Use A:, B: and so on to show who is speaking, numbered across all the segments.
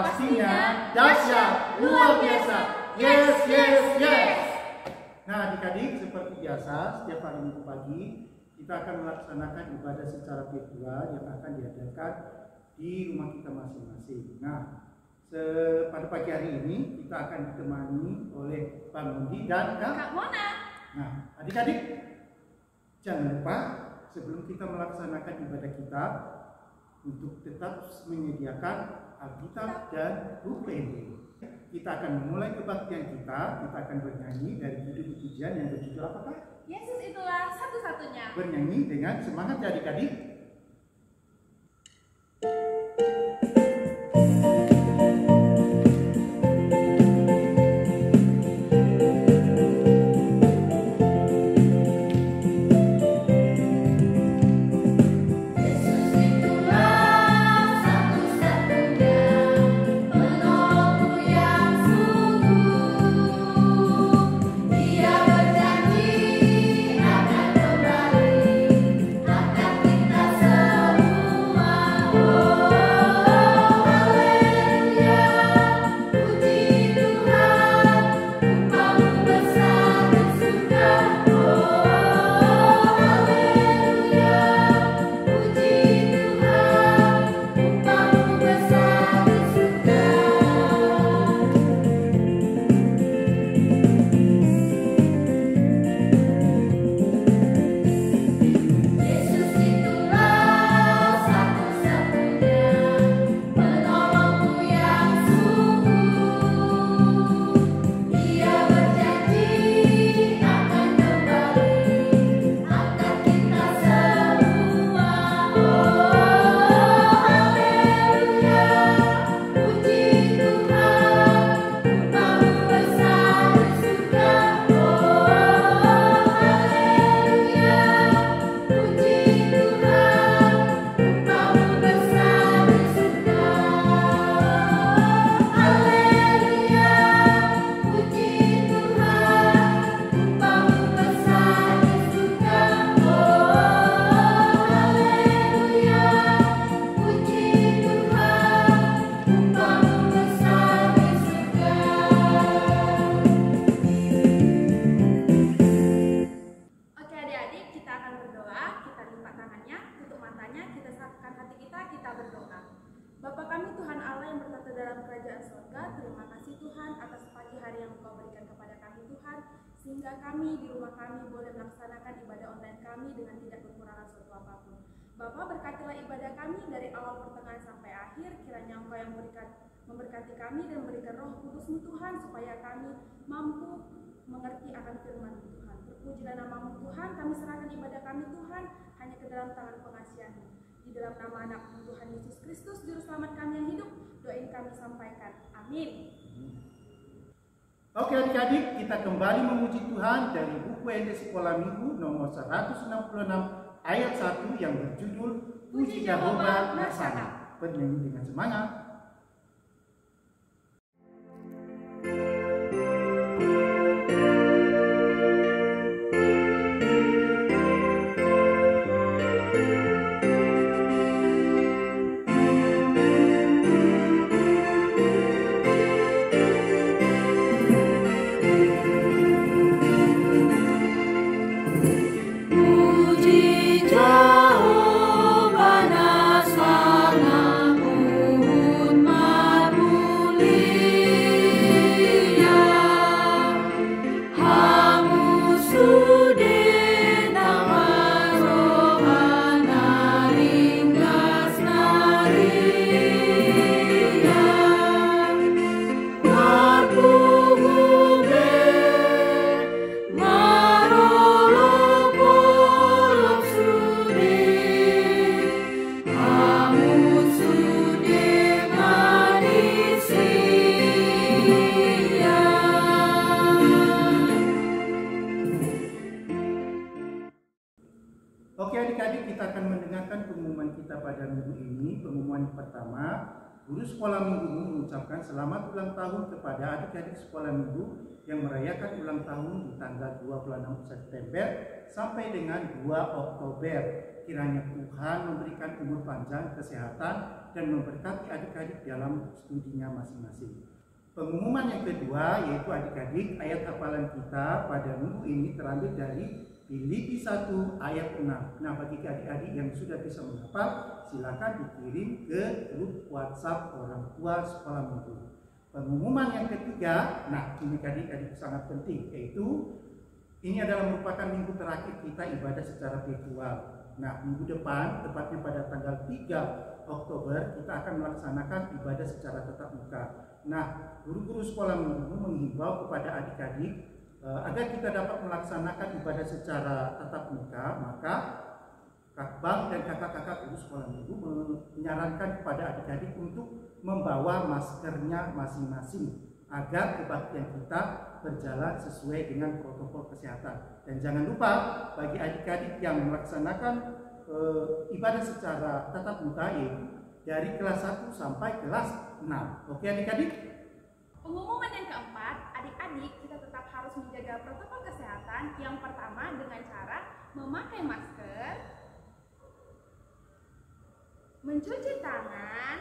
A: Pastinya dahsyat, luar biasa. Yes, yes, yes. Nah, adik-adik, seperti biasa, setiap hari Minggu pagi kita akan melaksanakan ibadah secara virtual yang akan diadakan di rumah kita masing-masing. Nah, pada pagi hari ini kita akan ditemani oleh Bang Mondi dan Kak
B: Mona.
A: Nah, adik-adik, jangan lupa sebelum kita melaksanakan ibadah kita untuk tetap menyediakan Alkitab dan buku PND. Kita akan memulai kebaktian kita akan bernyanyi dari judul pujian yang berjudul apakah?
B: Yesus itulah satu-satunya.
A: Bernyanyi dengan semangat ya adik-adik.
B: Bapa kami Tuhan Allah yang bertata dalam kerajaan surga, terima kasih Tuhan atas pagi hari yang Engkau berikan kepada kami Tuhan, sehingga kami di rumah kami boleh melaksanakan ibadah online kami dengan tidak kekurangan suatu apapun. Bapa, berkatilah ibadah kami dari awal pertengahan sampai akhir, kiranya Engkau yang memberkati kami dan memberikan Roh Kudus-Mu Tuhan, supaya kami mampu mengerti akan firman-Mu Tuhan. Terpujilah nama-Mu Tuhan, kami serahkan ibadah kami Tuhan hanya ke dalam tangan pengasihan-Mu. Di dalam nama anak Tuhan Yesus Kristus, Juru Selamat kami yang hidup, doa ini kami sampaikan. Amin.
A: Oke adik-adik, kita kembali memuji Tuhan dari buku PND Sekolah Minggu nomor 166 ayat 1 yang berjudul Puji Jehovah Marsana. Bernyanyi dengan semangat. Oke adik-adik, kita akan mendengarkan pengumuman kita pada minggu ini. Pengumuman pertama, guru sekolah minggu mengucapkan selamat ulang tahun kepada adik-adik sekolah minggu yang merayakan ulang tahun di tanggal 26 September sampai dengan 2 Oktober. Kiranya Tuhan memberikan umur panjang, kesehatan, dan memberkati adik-adik dalam studinya masing-masing. Pengumuman yang kedua yaitu adik-adik, ayat hafalan kita pada minggu ini terambil dari Filipi 1 ayat 6. Nah, bagi adik-adik yang sudah bisa menghafal, silakan dikirim ke grup WhatsApp orang tua sekolah minggu. Pengumuman yang ketiga, nah ini adik-adik sangat penting, yaitu ini adalah merupakan minggu terakhir kita ibadah secara virtual. Nah, minggu depan, tepatnya pada tanggal 3 Oktober, kita akan melaksanakan ibadah secara tatap muka. Nah, guru-guru sekolah minggu menghimbau kepada adik-adik agar kita dapat melaksanakan ibadah secara tatap muka, maka Kakbang dan kakak-kakak guru sekolah minggu menyarankan kepada adik-adik untuk membawa maskernya masing-masing agar kebaktian kita berjalan sesuai dengan protokol kesehatan. Dan jangan lupa bagi adik-adik yang melaksanakan ibadah secara tatap muka yaitu dari kelas 1 sampai kelas 6. Oke adik-adik?
B: Pengumuman yang keempat, adik-adik kita tetap harus menjaga protokol kesehatan. Yang pertama dengan cara memakai masker, mencuci tangan,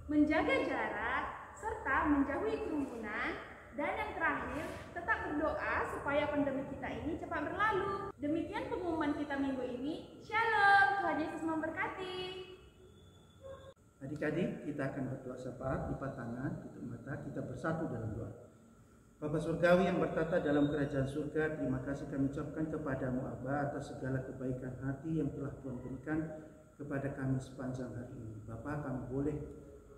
B: menjaga jarak, serta menjauhi kerumunan. Dan yang terakhir, tetap berdoa supaya pandemi kita ini cepat berlalu. Demikian pengumuman kita minggu ini. Shalom, Tuhan Yesus memberkati.
A: Adik-adik, kita akan berdoa syafaat, lipat tangan, tutup mata, kita bersatu dalam doa. Bapa Surgawi yang bertata dalam kerajaan surga, terima kasih kami ucapkan kepadamu Aba atas segala kebaikan hati yang telah Tuhan berikan kepada kami sepanjang hari ini. Bapa, kami boleh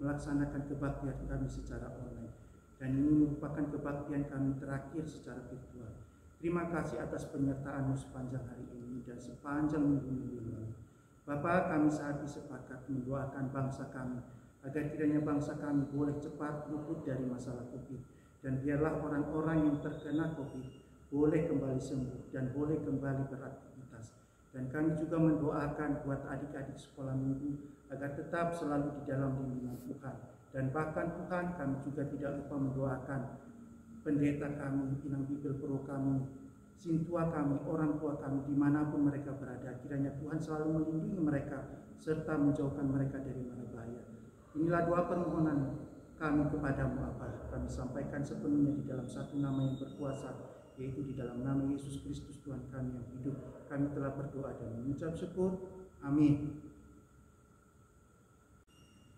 A: melaksanakan kebaktian kami secara online, dan ini merupakan kebaktian kami terakhir secara virtual. Terima kasih atas penyertaan-Mu sepanjang hari ini dan sepanjang minggu-minggu ini. Bapa, kami sehati sepakat mendoakan bangsa kami agar kiranya bangsa kami boleh cepat luput dari masalah COVID, dan biarlah orang-orang yang terkena COVID boleh kembali sembuh dan boleh kembali beraktivitas. Dan kami juga mendoakan buat adik-adik sekolah minggu agar tetap selalu di dalam lindungan Tuhan. Dan bahkan Tuhan, kami juga tidak lupa mendoakan pendeta kami, inang bibel pro kami, sintua kami, orang tua kami, dimanapun mereka berada. Kiranya Tuhan selalu melindungi mereka serta menjauhkan mereka dari mara bahaya. Inilah doa permohonan kami kepadamu Bapa. Kami sampaikan sepenuhnya di dalam satu nama yang berkuasa, yaitu di dalam nama Yesus Kristus Tuhan kami yang hidup. Kami telah berdoa dan mengucap syukur. Amin.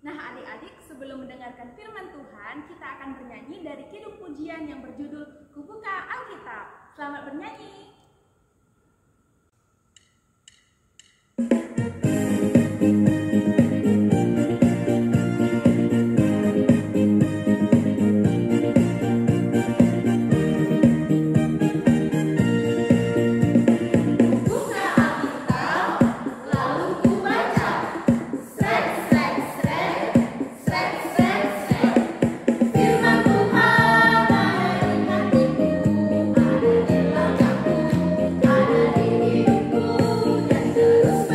B: Nah adik-adik, sebelum mendengarkan firman Tuhan, kita akan bernyanyi dari kidung pujian yang berjudul Kubuka Alkitab. Selamat bernyanyi.
C: Terus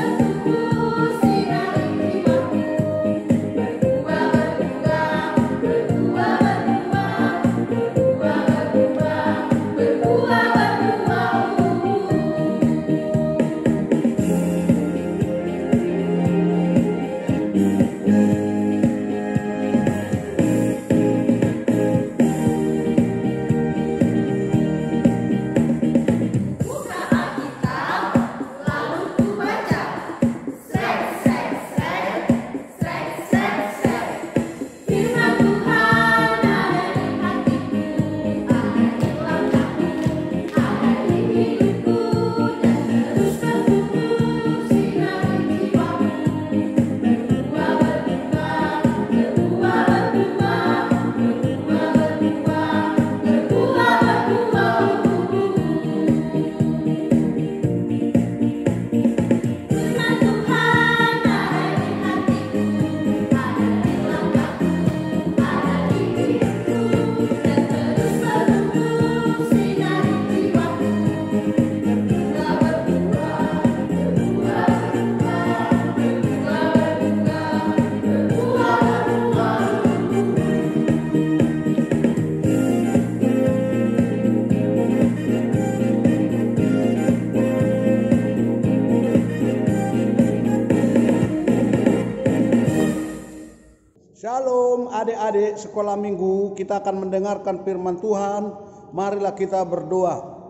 C: sekolah minggu kita akan mendengarkan firman Tuhan. Marilah kita berdoa.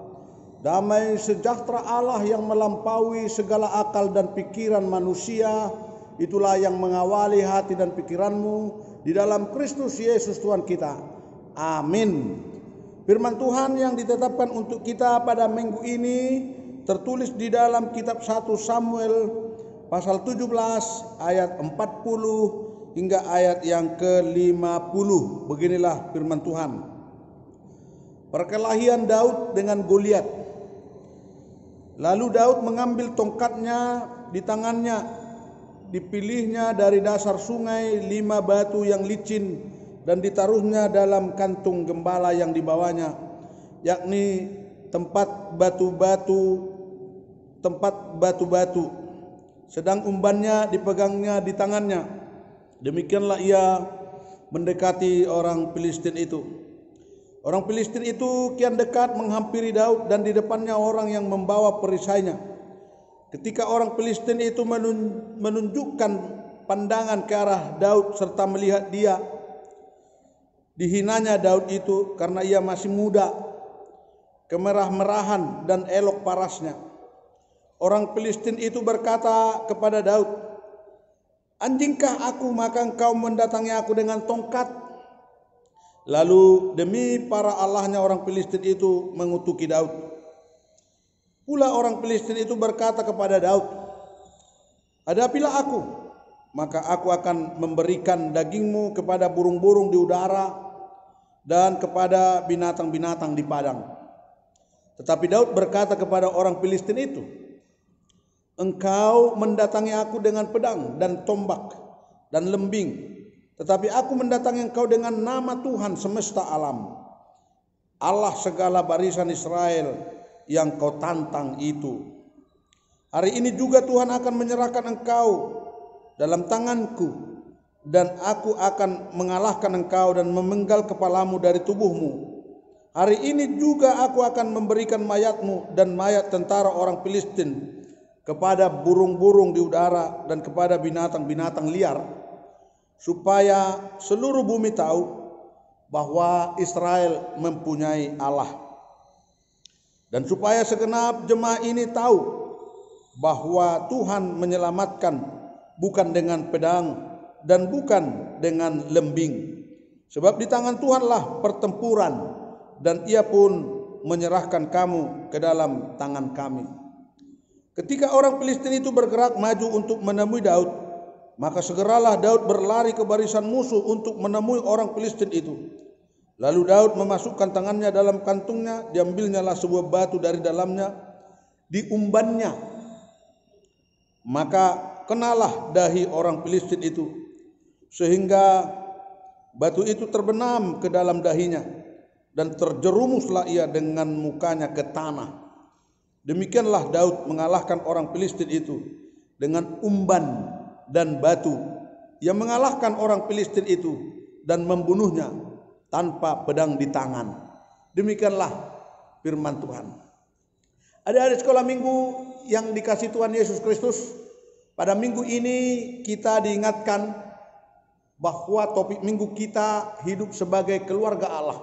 C: Damai sejahtera Allah yang melampaui segala akal dan pikiran manusia, itulah yang mengawali hati dan pikiranmu di dalam Kristus Yesus Tuhan kita. Amin. Firman Tuhan yang ditetapkan untuk kita pada minggu ini tertulis di dalam kitab 1 Samuel pasal 17 ayat 40 hingga ayat yang ke-50. Beginilah firman Tuhan. Perkelahian Daud dengan Goliat. Lalu Daud mengambil tongkatnya di tangannya, dipilihnya dari dasar sungai 5 batu yang licin dan ditaruhnya dalam kantung gembala yang dibawanya, yakni tempat batu-batu, sedang umbannya dipegangnya di tangannya. Demikianlah ia mendekati orang Filistin itu. Orang Filistin itu kian dekat menghampiri Daud dan di depannya orang yang membawa perisainya. Ketika orang Filistin itu menunjukkan pandangan ke arah Daud serta melihat dia, dihinanya Daud itu karena ia masih muda, kemerah-merahan dan elok parasnya. Orang Filistin itu berkata kepada Daud, "Anjingkah aku maka engkau mendatangi aku dengan tongkat?" Lalu demi para allahnya orang Filistin itu mengutuki Daud. Pula orang Filistin itu berkata kepada Daud, "Hadapilah aku, maka aku akan memberikan dagingmu kepada burung-burung di udara dan kepada binatang-binatang di padang." Tetapi Daud berkata kepada orang Filistin itu, "Engkau mendatangi aku dengan pedang dan tombak dan lembing, tetapi aku mendatangi engkau dengan nama Tuhan semesta alam, Allah segala barisan Israel yang kau tantang itu. Hari ini juga Tuhan akan menyerahkan engkau dalam tanganku, dan aku akan mengalahkan engkau dan memenggal kepalamu dari tubuhmu. Hari ini juga aku akan memberikan mayatmu dan mayat tentara orang Filistin kepada burung-burung di udara dan kepada binatang-binatang liar, supaya seluruh bumi tahu bahwa Israel mempunyai Allah. Dan supaya segenap jemaah ini tahu bahwa Tuhan menyelamatkan bukan dengan pedang dan bukan dengan lembing. Sebab di tangan Tuhanlah pertempuran, dan ia pun menyerahkan kamu ke dalam tangan kami." Ketika orang Filistin itu bergerak maju untuk menemui Daud, maka segeralah Daud berlari ke barisan musuh untuk menemui orang Filistin itu. Lalu Daud memasukkan tangannya dalam kantungnya, diambilnyalah sebuah batu dari dalamnya, diumbannya. Maka kenalah dahi orang Filistin itu, sehingga batu itu terbenam ke dalam dahinya, dan terjerumuslah ia dengan mukanya ke tanah. Demikianlah Daud mengalahkan orang Filistin itu dengan umban dan batu. Ia mengalahkan orang Filistin itu dan membunuhnya tanpa pedang di tangan. Demikianlah firman Tuhan. Adik-adik sekolah minggu yang dikasih Tuhan Yesus Kristus, pada minggu ini kita diingatkan bahwa topik minggu kita hidup sebagai keluarga Allah.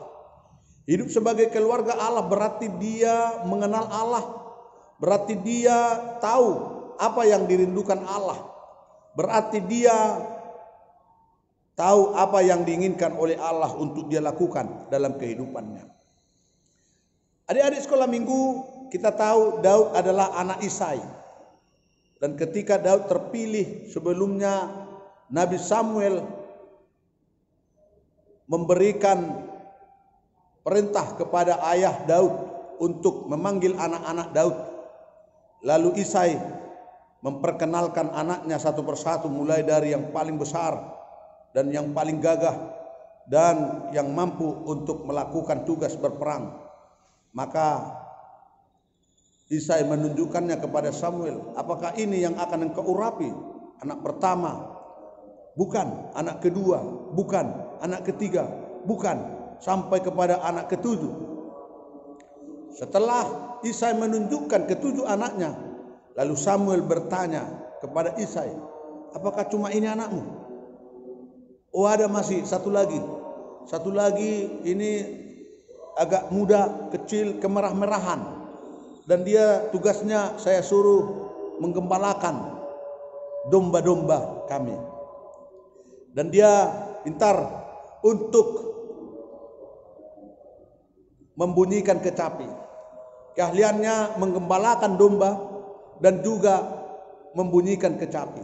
C: Hidup sebagai keluarga Allah berarti dia mengenal Allah, berarti dia tahu apa yang dirindukan Allah, berarti dia tahu apa yang diinginkan oleh Allah untuk dia lakukan dalam kehidupannya. Adik-adik sekolah minggu, kita tahu Daud adalah anak Isai. Dan ketika Daud terpilih, sebelumnya Nabi Samuel memberikan perintah kepada ayah Daud untuk memanggil anak-anak Daud. Lalu Isai memperkenalkan anaknya satu persatu, mulai dari yang paling besar dan yang paling gagah dan yang mampu untuk melakukan tugas berperang. Maka Isai menunjukkannya kepada Samuel, apakah ini yang akan engkau urapi? Anak pertama? Bukan. Anak kedua? Bukan. Anak ketiga? Bukan. Sampai kepada anak ketujuh. Setelah Isai menunjukkan ketujuh anaknya, lalu Samuel bertanya kepada Isai, apakah cuma ini anakmu? Oh, ada masih satu lagi. Satu lagi ini agak muda, kecil, kemerah-merahan. Dan dia tugasnya saya suruh menggembalakan domba-domba kami. Dan dia pintar untuk membunyikan kecapi. Keahliannya menggembalakan domba dan juga membunyikan kecapi.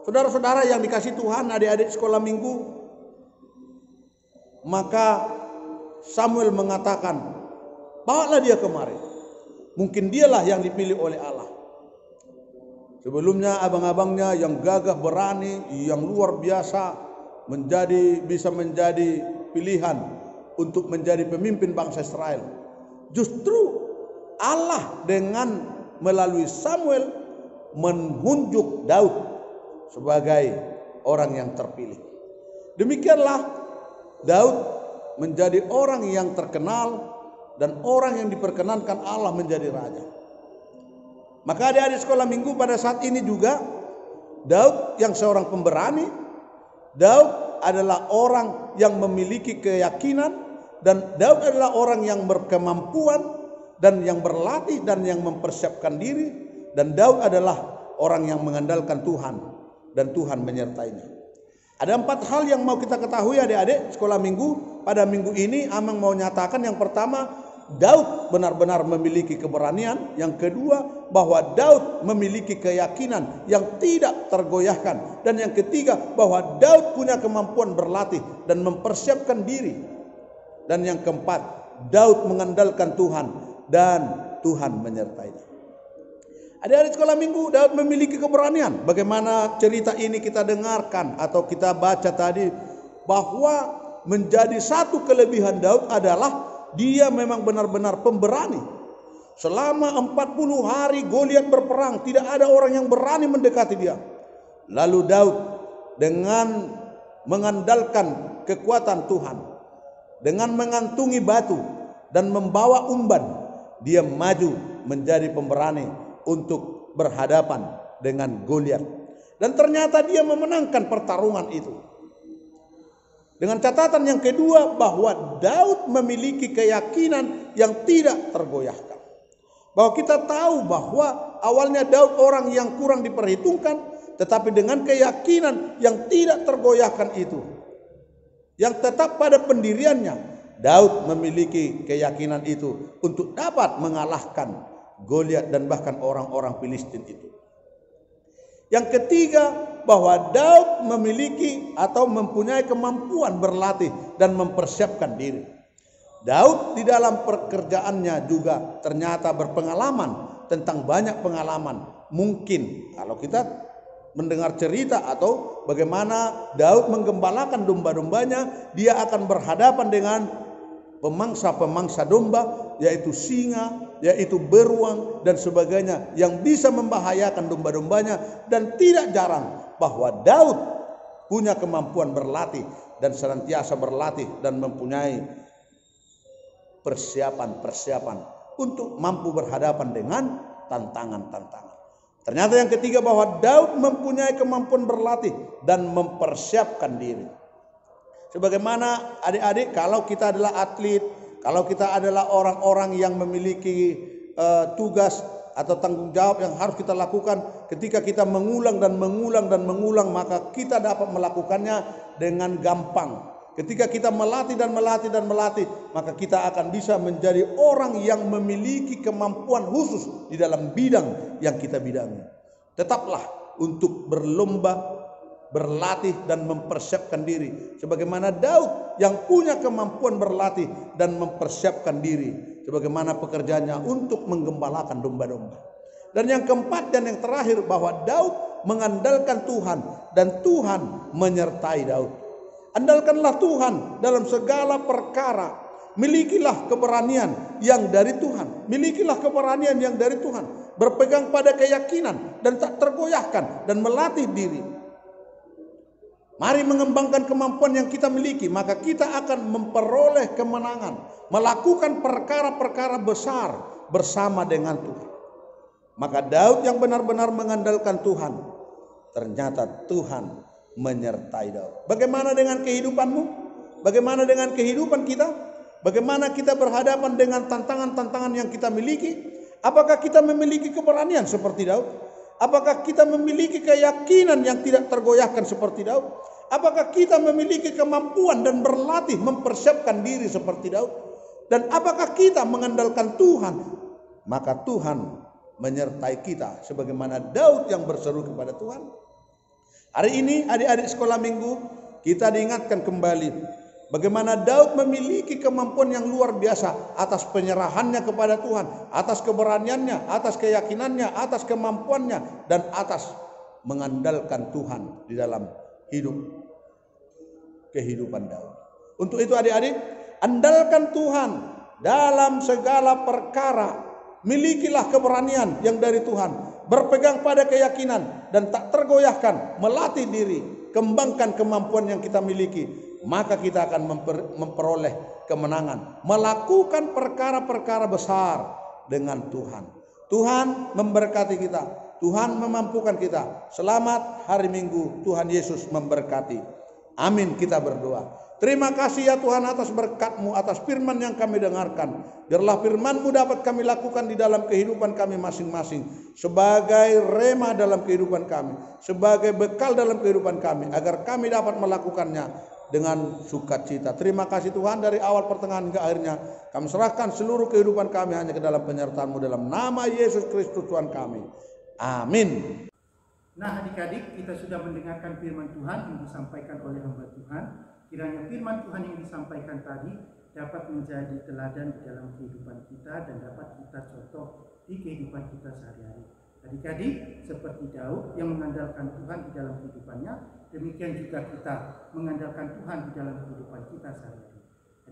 C: Saudara-saudara yang dikasih Tuhan, adik-adik sekolah minggu, maka Samuel mengatakan, bawalah dia kemari. Mungkin dialah yang dipilih oleh Allah. Sebelumnya abang-abangnya yang gagah berani, yang luar biasa, bisa menjadi pilihan untuk menjadi pemimpin bangsa Israel. Justru Allah dengan melalui Samuel menunjuk Daud sebagai orang yang terpilih. Demikianlah Daud menjadi orang yang terkenal dan orang yang diperkenankan Allah menjadi raja. Maka adik-adik sekolah minggu, pada saat ini juga Daud yang seorang pemberani, Daud adalah orang yang memiliki keyakinan, dan Daud adalah orang yang berkemampuan dan yang berlatih dan yang mempersiapkan diri, dan Daud adalah orang yang mengandalkan Tuhan dan Tuhan menyertainya. Ada 4 hal yang mau kita ketahui adik-adik sekolah minggu. Pada minggu ini Amang mau nyatakan, yang pertama, Daud benar-benar memiliki keberanian. Yang kedua, bahwa Daud memiliki keyakinan yang tidak tergoyahkan. Dan yang ketiga, bahwa Daud punya kemampuan berlatih dan mempersiapkan diri. Dan yang keempat, Daud mengandalkan Tuhan dan Tuhan menyertainya. Adik-adik sekolah minggu, Daud memiliki keberanian. Bagaimana cerita ini kita dengarkan atau kita baca tadi, bahwa menjadi satu kelebihan Daud adalah dia memang benar-benar pemberani. Selama 40 hari Goliat berperang, tidak ada orang yang berani mendekati dia. Lalu Daud dengan mengandalkan kekuatan Tuhan, dengan mengantungi batu dan membawa umban, dia maju menjadi pemberani untuk berhadapan dengan Goliat. Dan ternyata dia memenangkan pertarungan itu. Dengan catatan yang kedua, bahwa Daud memiliki keyakinan yang tidak tergoyahkan. Bahwa kita tahu bahwa awalnya Daud orang yang kurang diperhitungkan, tetapi dengan keyakinan yang tidak tergoyahkan itu, yang tetap pada pendiriannya, Daud memiliki keyakinan itu untuk dapat mengalahkan Goliat dan bahkan orang-orang Filistin itu. Yang ketiga, bahwa Daud memiliki atau mempunyai kemampuan berlatih dan mempersiapkan diri. Daud di dalam pekerjaannya juga ternyata berpengalaman, tentang banyak pengalaman. Mungkin kalau kita mendengar cerita atau bagaimana Daud menggembalakan domba-dombanya, dia akan berhadapan dengan pemangsa-pemangsa domba, yaitu singa, yaitu beruang dan sebagainya, yang bisa membahayakan domba-dombanya. Dan tidak jarang bahwa Daud punya kemampuan berlatih dan senantiasa berlatih dan mempunyai persiapan-persiapan untuk mampu berhadapan dengan tantangan-tantangan. Ternyata yang ketiga, bahwa Daud mempunyai kemampuan berlatih dan mempersiapkan diri. Sebagaimana adik-adik, kalau kita adalah atlet, kalau kita adalah orang-orang yang memiliki tugas atau tanggung jawab yang harus kita lakukan, ketika kita mengulang dan mengulang dan mengulang, maka kita dapat melakukannya dengan gampang. Ketika kita melatih dan melatih dan melatih, maka kita akan bisa menjadi orang yang memiliki kemampuan khusus di dalam bidang yang kita bidangi. Tetaplah untuk berlomba, berlatih dan mempersiapkan diri, sebagaimana Daud yang punya kemampuan berlatih dan mempersiapkan diri, sebagaimana pekerjaannya untuk menggembalakan domba-domba. Dan yang keempat dan yang terakhir, bahwa Daud mengandalkan Tuhan dan Tuhan menyertai Daud. Andalkanlah Tuhan dalam segala perkara. Milikilah keberanian yang dari Tuhan. Milikilah keberanian yang dari Tuhan. Berpegang pada keyakinan dan tak tergoyahkan dan melatih diri. Mari mengembangkan kemampuan yang kita miliki, maka kita akan memperoleh kemenangan, melakukan perkara-perkara besar bersama dengan Tuhan. Maka Daud yang benar-benar mengandalkan Tuhan, ternyata Tuhan menyertai Daud. Bagaimana dengan kehidupanmu? Bagaimana dengan kehidupan kita? Bagaimana kita berhadapan dengan tantangan-tantangan yang kita miliki? Apakah kita memiliki keberanian seperti Daud? Apakah kita memiliki keyakinan yang tidak tergoyahkan seperti Daud? Apakah kita memiliki kemampuan dan berlatih mempersiapkan diri seperti Daud? Dan apakah kita mengandalkan Tuhan? Maka Tuhan menyertai kita sebagaimana Daud yang berseru kepada Tuhan. Hari ini adik-adik sekolah minggu, kita diingatkan kembali bagaimana Daud memiliki kemampuan yang luar biasa atas penyerahannya kepada Tuhan, atas keberaniannya, atas keyakinannya, atas kemampuannya, dan atas mengandalkan Tuhan di dalam kehidupan Daud. Untuk itu adik-adik, andalkan Tuhan dalam segala perkara. Milikilah keberanian yang dari Tuhan, berpegang pada keyakinan dan tak tergoyahkan, melatih diri, kembangkan kemampuan yang kita miliki, maka kita akan memperoleh kemenangan, melakukan perkara-perkara besar dengan Tuhan. Tuhan memberkati kita, Tuhan memampukan kita. Selamat hari Minggu, Tuhan Yesus memberkati. Amin, kita berdoa. Terima kasih ya Tuhan atas berkat-Mu, atas firman yang kami dengarkan. Biarlah firman-Mu dapat kami lakukan di dalam kehidupan kami masing-masing. Sebagai rema dalam kehidupan kami. Sebagai bekal dalam kehidupan kami. Agar kami dapat melakukannya dengan sukacita. Terima kasih Tuhan, dari awal pertengahan hingga akhirnya. Kami serahkan seluruh kehidupan kami hanya ke dalam penyertaan-Mu. Dalam nama Yesus Kristus Tuhan kami. Amin.
A: Nah adik-adik, kita sudah mendengarkan firman Tuhan yang disampaikan oleh hamba Tuhan. Kiranya firman Tuhan yang disampaikan tadi dapat menjadi teladan di dalam kehidupan kita dan dapat kita contoh di kehidupan kita sehari-hari. Adik-adik, seperti Daud yang mengandalkan Tuhan di dalam kehidupannya, demikian juga kita mengandalkan Tuhan di dalam kehidupan kita sehari-hari.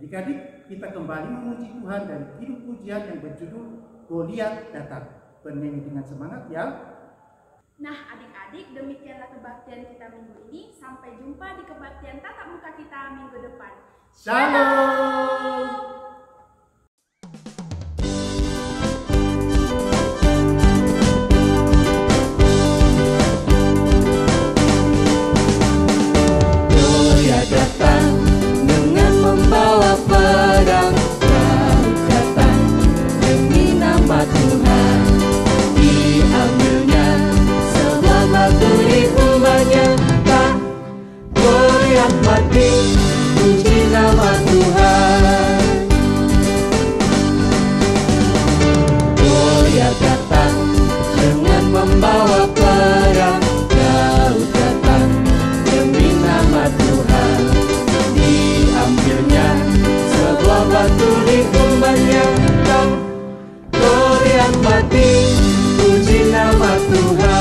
A: Adik-adik, kita kembali memuji Tuhan dari hidup pujian yang berjudul Goliat Datang. Bernyanyi dengan semangat ya.
B: Nah adik-adik, demikianlah kebaktian kita minggu ini. Sampai jumpa di kebaktian tatap muka kita minggu depan.
A: Shalom.
D: Goliat datang dengan membawa pedang, Daud datang demi nama Tuhan. Diambilnya sebuah batu diumbarnya, tak Goliat mati, puji nama Tuhan. Goliat datang dengan membawa pedang, Daud datang demi nama Tuhan. Diambilnya sebuah batu diumbarnya, tak Goliat mati, puji nama Tuhan.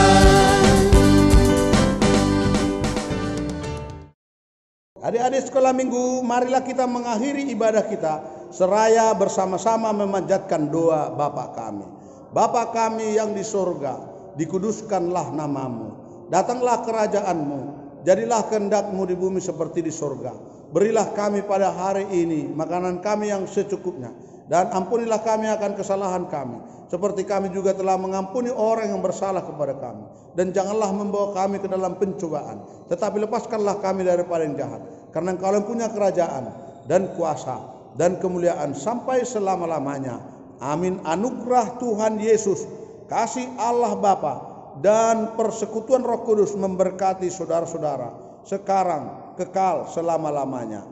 C: Adik-adik sekolah minggu, marilah kita mengakhiri ibadah kita seraya bersama-sama memanjatkan doa Bapa kami. Bapa kami yang di surga, dikuduskanlah namamu. Datanglah kerajaan-Mu, jadilah kehendak-Mu di bumi seperti di surga. Berilah kami pada hari ini makanan kami yang secukupnya. Dan ampunilah kami akan kesalahan kami, seperti kami juga telah mengampuni orang yang bersalah kepada kami. Dan janganlah membawa kami ke dalam pencobaan, tetapi lepaskanlah kami daripada yang jahat. Karena Engkau yang punya kerajaan dan kuasa dan kemuliaan sampai selama-lamanya. Amin. Anugerah Tuhan Yesus, kasih Allah Bapa, dan persekutuan Roh Kudus memberkati saudara-saudara sekarang, kekal selama-lamanya.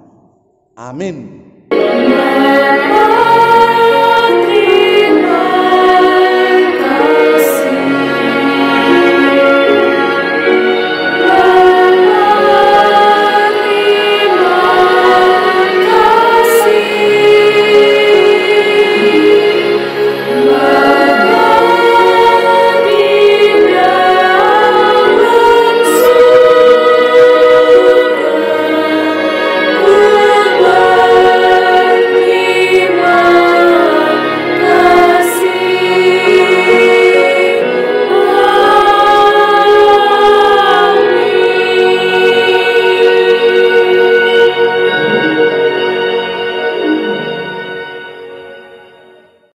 C: Amin.